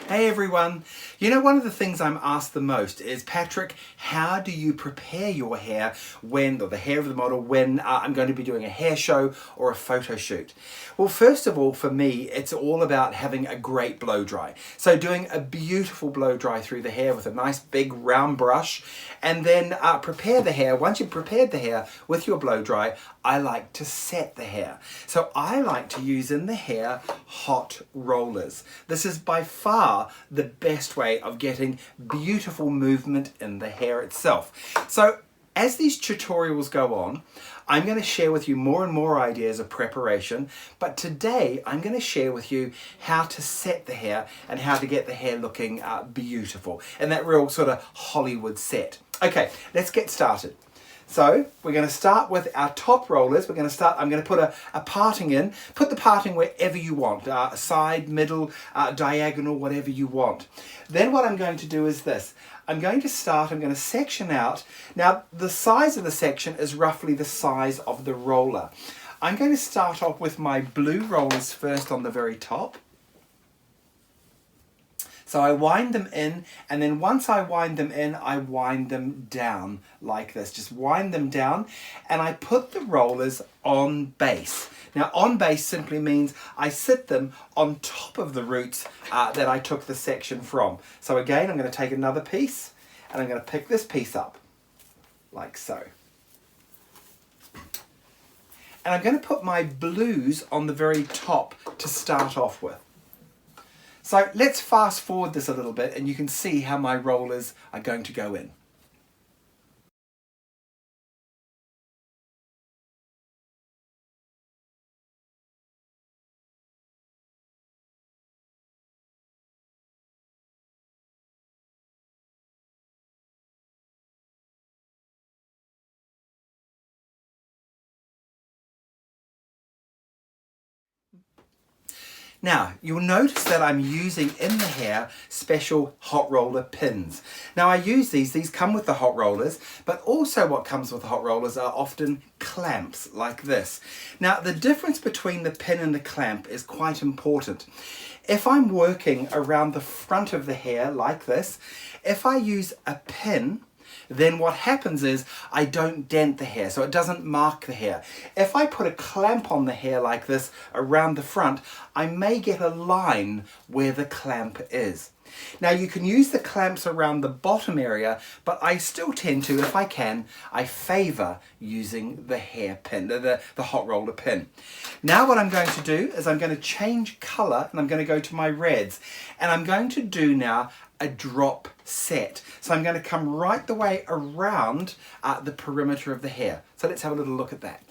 Hey everyone. You know, one of the things I'm asked the most is, Patrick, how do you prepare your hair or the hair of the model when I'm going to be doing a hair show or a photo shoot? Well, first of all, for me, it's all about having a great blow dry. So doing a beautiful blow dry through the hair with a nice big round brush, and then prepare the hair. Once you've prepared the hair with your blow dry, I like to set the hair. So I like to use in the hair hot rollers. This is by far the best way of getting beautiful movement in the hair itself. So as these tutorials go on, I'm going to share with you more and more ideas of preparation, but today I'm going to share with you how to set the hair and how to get the hair looking beautiful and that real sort of Hollywood set. Okay, let's get started. So we're going to start with our top rollers. I'm going to put a parting in. Put the parting wherever you want, side, middle, diagonal, whatever you want. Then what I'm going to do is this. I'm going to section out. Now the size of the section is roughly the size of the roller. I'm going to start off with my blue rollers first on the very top. So I wind them in, and then once I wind them in, I wind them down like this. Just wind them down, and I put the rollers on base. Now on base simply means I sit them on top of the roots that I took the section from. So again, I'm going to take another piece, and I'm going to pick this piece up, like so. And I'm going to put my blues on the very top to start off with. So let's fast forward this a little bit and you can see how my rollers are going to go in. Now, you'll notice that I'm using in the hair special hot roller pins. Now I use these come with the hot rollers, but also what comes with the hot rollers are often clamps like this. Now the difference between the pin and the clamp is quite important. If I'm working around the front of the hair like this, if I use a pin, then what happens is I don't dent the hair, so it doesn't mark the hair. If I put a clamp on the hair like this around the front, I may get a line where the clamp is. Now you can use the clamps around the bottom area, but I still tend to, if I can, I favour using the hair pin, the hot roller pin. Now what I'm going to do is I'm going to change colour and I'm going to go to my reds, and I'm going to do now a drop set. So I'm going to come right the way around the perimeter of the hair. So let's have a little look at that.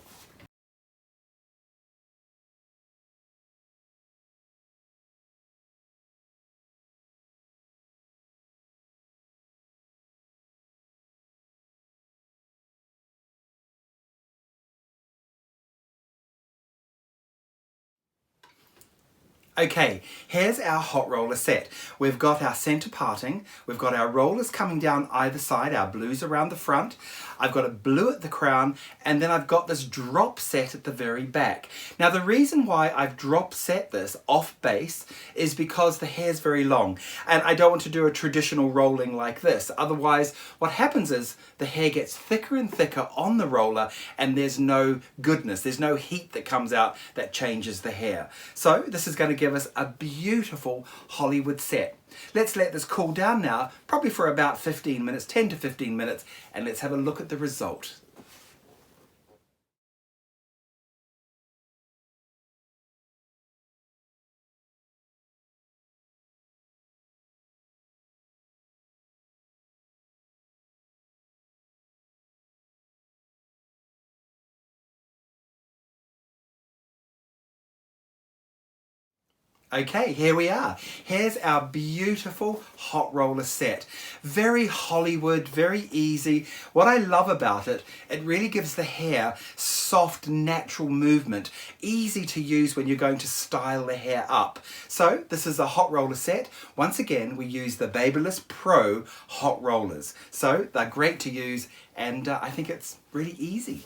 Okay, here's our hot roller set. We've got our center parting, we've got our rollers coming down either side, our blues around the front, I've got a blue at the crown, and then I've got this drop set at the very back. Now the reason why I've drop set this off base is because the hair's very long, and I don't want to do a traditional rolling like this. Otherwise, what happens is the hair gets thicker and thicker on the roller, and there's no goodness, there's no heat that comes out that changes the hair. So this is going to give us a beautiful Hollywood set. Let's let this cool down now, probably for about 15 minutes, 10 to 15 minutes, and let's have a look at the result. Okay, here we are. Here's our beautiful hot roller set. Very Hollywood, very easy. What I love about it, it really gives the hair soft, natural movement. Easy to use when you're going to style the hair up. So this is a hot roller set. Once again, we use the Babyliss Pro hot rollers. So they're great to use, and I think it's really easy.